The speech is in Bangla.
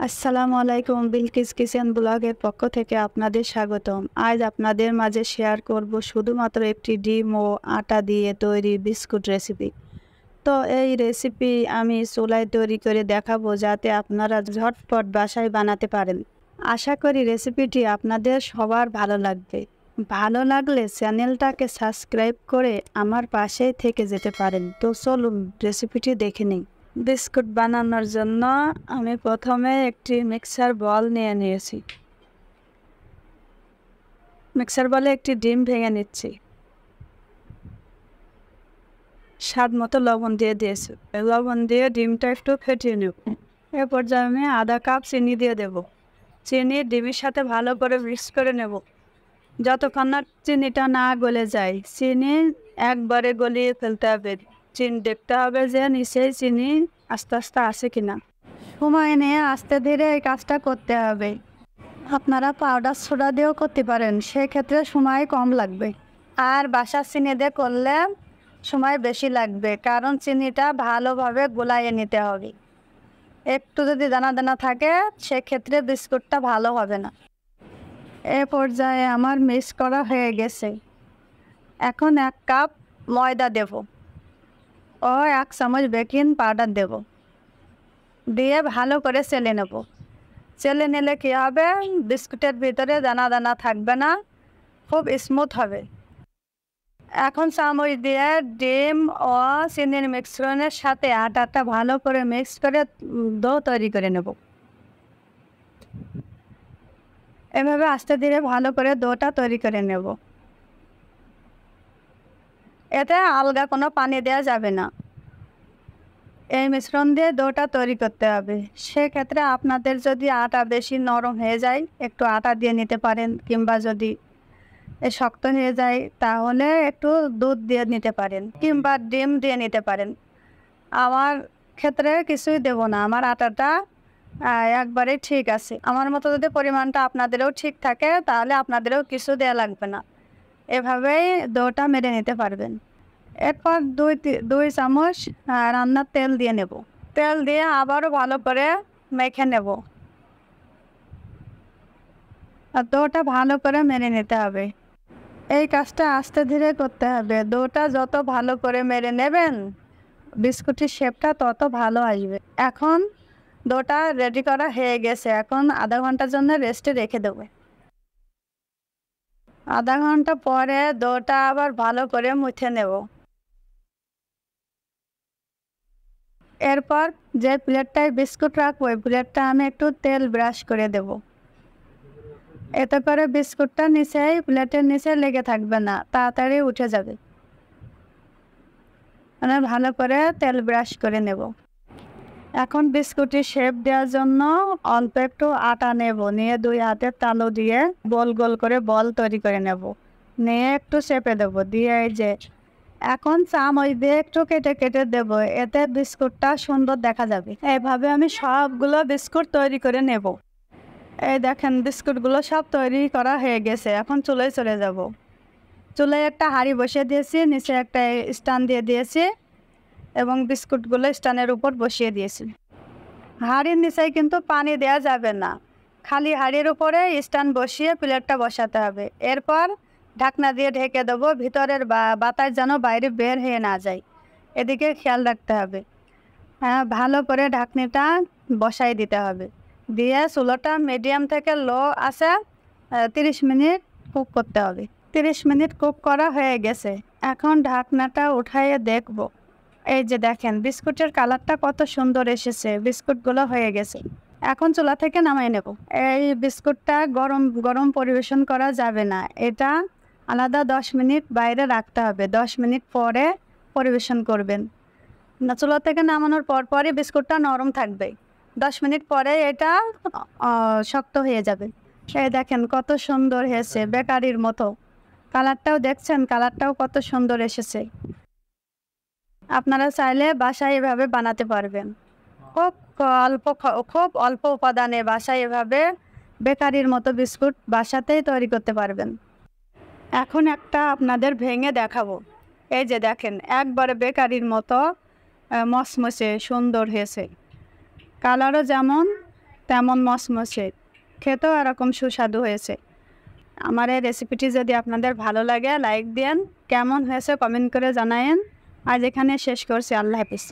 আসসালামু আলাইকুম, বিলকিস কিচেন ব্লগের পক্ষ থেকে আপনাদের স্বাগতম। আজ আপনাদের মাঝে শেয়ার করব শুধুমাত্র একটি ডিম ও আটা দিয়ে তৈরি বিস্কুট রেসিপি। তো এই রেসিপি আমি চুলায় তৈরি করে দেখাবো, যাতে আপনারা ঝটপট বাসায় বানাতে পারেন। আশা করি রেসিপিটি আপনাদের সবার ভালো লাগবে। ভালো লাগলে চ্যানেলটাকে সাবস্ক্রাইব করে আমার পাশেই থেকে যেতে পারেন। তো চলুন রেসিপিটি দেখে নিই। বিস্কুট বানানোর জন্য আমি প্রথমে একটি মিক্সার বল নিয়ে নিয়েছি। মিক্সার বলে একটি ডিম ভেঙে নিচ্ছি। স্বাদ মতো লবণ দিয়ে দিয়েছি। লবণ দিয়ে ডিমটা একটু ফেটিয়ে নেব। এ পর্যায়ে আমি আধা কাপ চিনি দিয়ে দেব। চিনি ডিমের সাথে ভালো করে মিক্স করে নেব, যতক্ষণ না চিনিটা না গলে যায়। চিনি একবারে গলিয়ে ফেলতে হবে। চিনি দেখতে হবে যে নিচেই চিনি আস্তে আস্তে আসে কিনা। সময় নিয়ে আস্তে ধীরে এই কাজটা করতে হবে। আপনারা পাউডার সোডা দিয়েও করতে পারেন, সেক্ষেত্রে সময় কম লাগবে। আর বাসার চিনি দিয়ে করলে সময় বেশি লাগবে, কারণ চিনিটা ভালোভাবে গোলাইয়ে নিতে হবে। একটু যদি দানা দানা থাকে সেক্ষেত্রে বিস্কুটটা ভালো হবে না। এ পর্যায়ে আমার মিক্স করা হয়ে গেছে। এখন 1 কাপ ময়দা দেব ও 1 চামচ বেকিং পাউডার দেব, দিয়ে ভালো করে চেলে নেব। চেলে নিলে কী হবে, বিস্কুটের ভিতরে দানা দানা থাকবে না, খুব স্মুথ হবে। এখন চামচ দিয়ে ডিম ও চিনির মিশ্রণের সাথে আটাটা ভালো করে মিক্স করে ডো তৈরি করে নেব। এভাবে আস্তে ধীরে ভালো করে ডোটা তৈরি করে নেব। এতে আলগা কোনো পানি দেওয়া যাবে না। এই মিশ্রণ দিয়ে ডোটা তৈরি করতে হবে। সেক্ষেত্রে আপনাদের যদি আটা বেশি নরম হয়ে যায়, একটু আটা দিয়ে নিতে পারেন, কিংবা যদি শক্ত হয়ে যায় তাহলে একটু দুধ দিয়ে নিতে পারেন, কিংবা ডিম দিয়ে নিতে পারেন। আমার ক্ষেত্রে কিছুই দেব না, আমার আটাটা একবারে ঠিক আছে। আমার মতো যদি পরিমাণটা আপনাদেরও ঠিক থাকে তাহলে আপনাদেরও কিছু দেওয়া লাগবে না। এভাবেই ডোটা মেরে নিতে পারবেন। এরপর দুই চামচ রান্নার তেল দিয়ে নেব। তেল দিয়ে আবারও ভালো করে মেখে নেব। আর ডোটা ভালো করে মেরে নিতে হবে। এই কাজটা আস্তে ধীরে করতে হবে। ডোটা যত ভালো করে মেরে নেবেন, বিস্কুটের শেপটা তত ভালো আসবে। এখন ডোটা রেডি করা হয়ে গেছে। এখন আধা ঘন্টার জন্য রেস্টে রেখে দেবো। আধা ঘন্টা পরে ডোটা আবার ভালো করে মুছে নেব। এরপর যে প্লেটটায় বিস্কুট রাখবো, ওই প্লেটটা আমি একটু তেল ব্রাশ করে দেব। এতে করে বিস্কুটটা প্লেটের নিচে লেগে থাকবে না, তাড়াতাড়ি উঠে যাবে। মানে ভালো করে তেল ব্রাশ করে নেব। এখন বিস্কুটের শেপ দেওয়ার জন্য অল্প একটু আটা নেব, নিয়ে 2 হাতের তালু দিয়ে গোল গোল করে বল তৈরি করে নেব। নিয়ে একটু চেপে দেবো, দিয়ে এই যে এখন চামচ দিয়ে একটু কেটে কেটে দেব, এতে বিস্কুটটা সুন্দর দেখা যাবে। এইভাবে আমি সবগুলো বিস্কুট তৈরি করে নেব। এই দেখেন বিস্কুটগুলো সব তৈরি করা হয়ে গেছে। এখন চুলায় চলে যাব। চুলায় একটা হাঁড়ি বসিয়ে দিয়েছি, নিচে একটা স্ট্যান্ড দিয়ে দিয়েছি এবং বিস্কুটগুলো স্ট্যান্ডের উপর বসিয়ে দিয়েছি। হাঁড়ির নিচে কিন্তু পানি দেওয়া যাবে না, খালি হাঁড়ির উপরে স্ট্যান্ড বসিয়ে প্লেটটা বসাতে হবে। এরপর ঢাকনা দিয়ে ঢেকে দেবো, ভিতরের বাতাস যেন বাইরে বের হয়ে না যায়, এদিকে খেয়াল রাখতে হবে। হ্যাঁ, ভালো করে ঢাকনিটা বসাই দিতে হবে। দিয়ে চুলোটা মিডিয়াম থেকে লো আছে 30 মিনিট কুক করতে হবে। 30 মিনিট কুক করা হয়ে গেছে। এখন ঢাকনাটা উঠাইয়ে দেখব। এই যে দেখেন বিস্কুটের কালারটা কত সুন্দর এসেছে, বিস্কুটগুলো হয়ে গেছে। এখন চুলা থেকে নামাই নেব। এই বিস্কুটটা গরম গরম পরিবেশন করা যাবে না, এটা আলাদা 10 মিনিট বাইরে রাখতে হবে। 10 মিনিট পরে পরিবেশন করবেন। না, চুলা থেকে নামানোর পরই বিস্কুটটা নরম থাকবে। 10 মিনিট পরে এটা শক্ত হয়ে যাবে। এই দেখেন কত সুন্দর হয়েছে, বেকারির মতো। কালারটাও দেখছেন, কালারটাও কত সুন্দর এসেছে। আপনারা চাইলে বাসায় এভাবে বানাতে পারবেন। খুব অল্প উপাদানে বাসায় এভাবে বেকারির মতো বিস্কুট বাসাতেই তৈরি করতে পারবেন। এখন একটা আপনাদের ভেঙে দেখাবো। এই যে দেখেন একবারে বেকারির মতো মসমসে সুন্দর হয়েছে। কালারও যেমন তেমন মচমচে, খেতেও এরকম সুস্বাদু হয়েছে। আমার এই রেসিপিটি যদি আপনাদের ভালো লাগে লাইক দেন, কেমন হয়েছে কমেন্ট করে জানায়েন। আজ এখানে শেষ করছি। আল্লাহ হাফিজ।